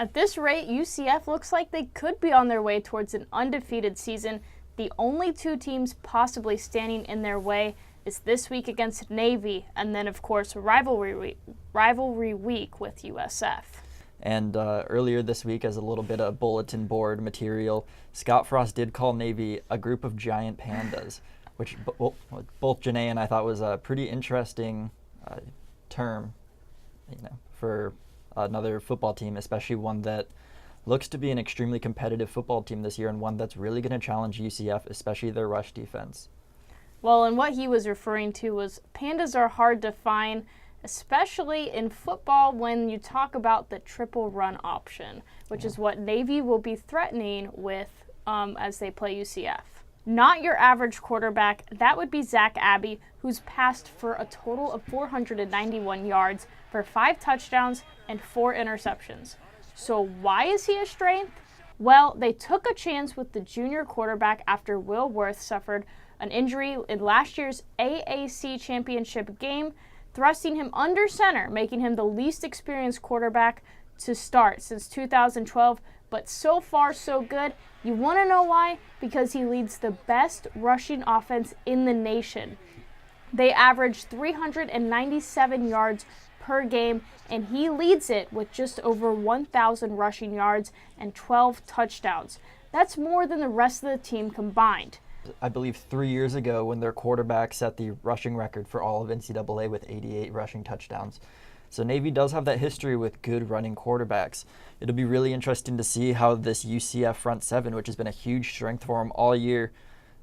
At this rate, UCF looks like they could be on their way towards an undefeated season. The only two teams possibly standing in their way is this week against Navy, and then, of course, rivalry week with USF. And earlier this week, as a little bit of bulletin board material, Scott Frost did call Navy a group of giant pandas, which both Janae and I thought was a pretty interesting term, for another football team, especially one that looks to be an extremely competitive football team this year and one that's really going to challenge UCF, especially their rush defense. Well, and what he was referring to was pandas are hard to find, especially in football when you talk about the triple run option, which is what Navy will be threatening with as they play UCF. Not your average quarterback, that would be Zach Abbey, who's passed for a total of 491 yards for 5 touchdowns and 4 interceptions. So why is he a strength? Well, they took a chance with the junior quarterback after Will Worth suffered an injury in last year's AAC championship game, thrusting him under center, making him the least experienced quarterback to start since 2012. But so far, so good. You want to know why? Because he leads the best rushing offense in the nation. They average 397 yards per game, and he leads it with just over 1,000 rushing yards and 12 touchdowns. That's more than the rest of the team combined. I believe 3 years ago when their quarterback set the rushing record for all of NCAA with 88 rushing touchdowns. So Navy does have that history with good running quarterbacks. It'll be really interesting to see how this UCF front seven, which has been a huge strength for them all year,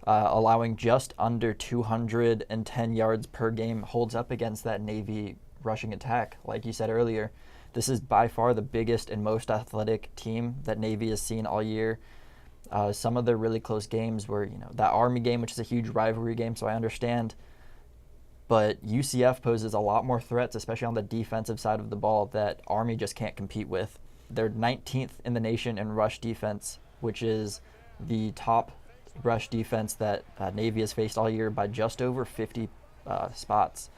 allowing just under 210 yards per game, holds up against that Navy rushing attack. Like you said earlier, this is by far the biggest and most athletic team that Navy has seen all year. Some of their really close games were, that Army game, which is a huge rivalry game, so I understand. But UCF poses a lot more threats, especially on the defensive side of the ball, that Army just can't compete with. They're 19th in the nation in rush defense, which is the top rush defense that Navy has faced all year by just over 50 spots.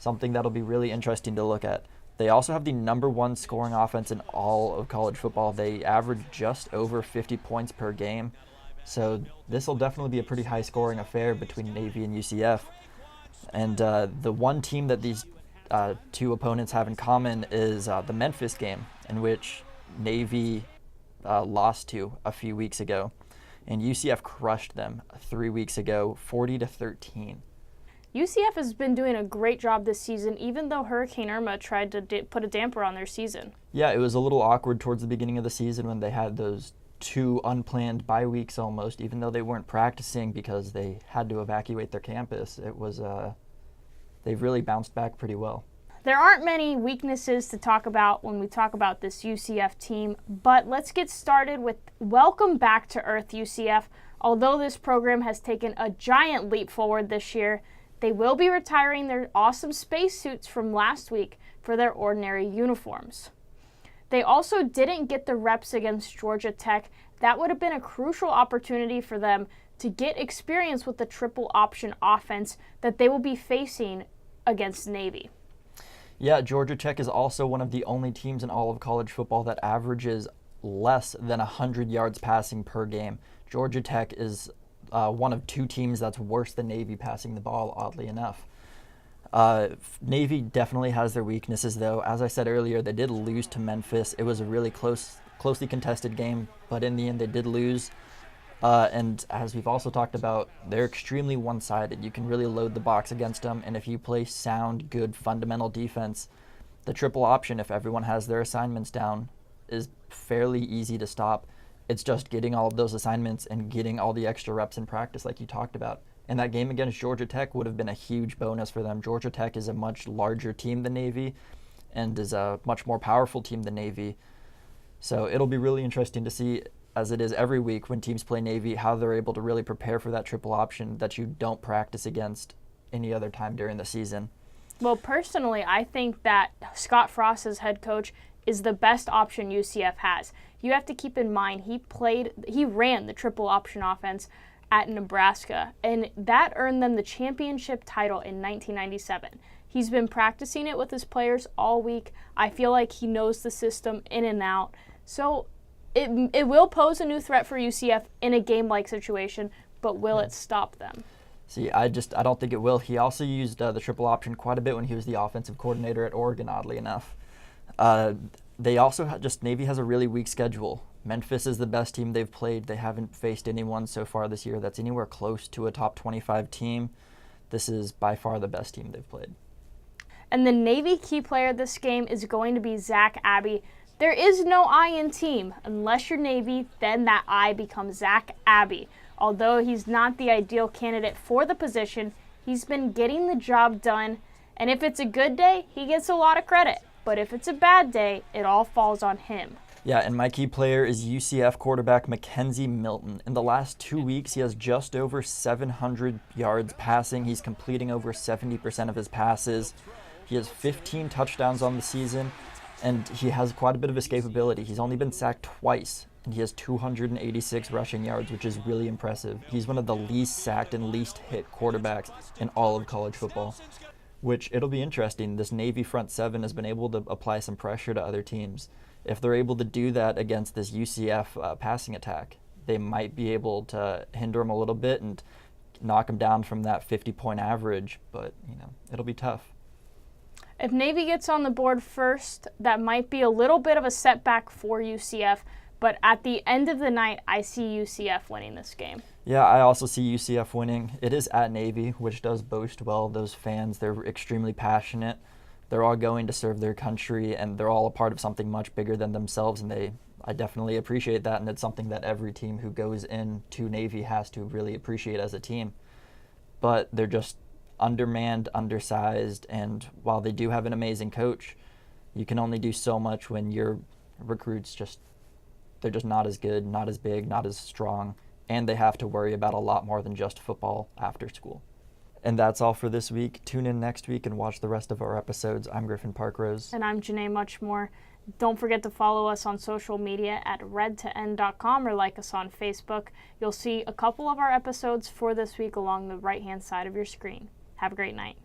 Something that'll be really interesting to look at. They also have the number 1 scoring offense in all of college football. They average just over 50 points per game. So this will definitely be a pretty high scoring affair between Navy and UCF. And the one team that these two opponents have in common is the Memphis game, in which Navy lost to a few weeks ago. And UCF crushed them 3 weeks ago, 40-13. UCF has been doing a great job this season, even though Hurricane Irma tried to put a damper on their season. Yeah, it was a little awkward towards the beginning of the season when they had those 2 unplanned bye weeks almost, even though they weren't practicing because they had to evacuate their campus. It was they've really bounced back pretty well. There aren't many weaknesses to talk about when we talk about this UCF team, but let's get started with welcome back to Earth, UCF. Although this program has taken a giant leap forward this year, they will be retiring their awesome spacesuits from last week for their ordinary uniforms. They also didn't get the reps against Georgia Tech. That would have been a crucial opportunity for them to get experience with the triple option offense that they will be facing against Navy. Yeah, Georgia Tech is also one of the only teams in all of college football that averages less than 100 yards passing per game. Georgia Tech is one of 2 teams that's worse than Navy passing the ball, oddly enough. Navy definitely has their weaknesses, though. As I said earlier, they did lose to Memphis. It was a really closely contested game, but in the end they did lose. And as we've also talked about, they're extremely one-sided. You can really load the box against them, and if you play sound, good, fundamental defense, the triple option, if everyone has their assignments down, is fairly easy to stop. It's just getting all of those assignments and getting all the extra reps in practice like you talked about. And that game against Georgia Tech would have been a huge bonus for them. Georgia Tech is a much larger team than Navy and is a much more powerful team than Navy. So it'll be really interesting to see, as it is every week when teams play Navy, how they're able to really prepare for that triple option that you don't practice against any other time during the season. Well, personally, I think that Scott Frost as head coach is the best option UCF has. You have to keep in mind he ran the triple option offense at Nebraska, and that earned them the championship title in 1997. He's been practicing it with his players all week. I feel like he knows the system in and out. So it will pose a new threat for UCF in a game-like situation, but will it stop them? See, I don't think it will. He also used the triple option quite a bit when he was the offensive coordinator at Oregon, oddly enough. They also Navy has a really weak schedule. Memphis is the best team they've played. They haven't faced anyone so far this year that's anywhere close to a top 25 team. This is by far the best team they've played. And the Navy key player this game is going to be Zach Abbey. There is no I in team. Unless you're Navy, then that I becomes Zach Abbey. Although he's not the ideal candidate for the position, he's been getting the job done. And if it's a good day, he gets a lot of credit. But if it's a bad day, it all falls on him. Yeah, and my key player is UCF quarterback Mackenzie Milton. In the last 2 weeks, he has just over 700 yards passing. He's completing over 70% of his passes. He has 15 touchdowns on the season, and he has quite a bit of escapability. He's only been sacked twice, and he has 286 rushing yards, which is really impressive. He's one of the least sacked and least hit quarterbacks in all of college football, which it'll be interesting. This Navy front seven has been able to apply some pressure to other teams. If they're able to do that against this UCF passing attack, they might be able to hinder him a little bit and knock him down from that 50-point average, but it'll be tough. If Navy gets on the board first, that might be a little bit of a setback for UCF, but at the end of the night, I see UCF winning this game. Yeah, I also see UCF winning. It is at Navy, which does boast well. Those fans, they're extremely passionate. They're all going to serve their country, and they're all a part of something much bigger than themselves, and I definitely appreciate that, and it's something that every team who goes into Navy has to really appreciate as a team. But they're just undermanned, undersized, and while they do have an amazing coach, you can only do so much when your recruits they're just not as good, not as big, not as strong, and they have to worry about a lot more than just football after school. And that's all for this week. Tune in next week and watch the rest of our episodes. I'm Griffin Parkrose. And I'm Janae Muchmore. Don't forget to follow us on social media at redtoend.com or like us on Facebook. You'll see a couple of our episodes for this week along the right-hand side of your screen. Have a great night.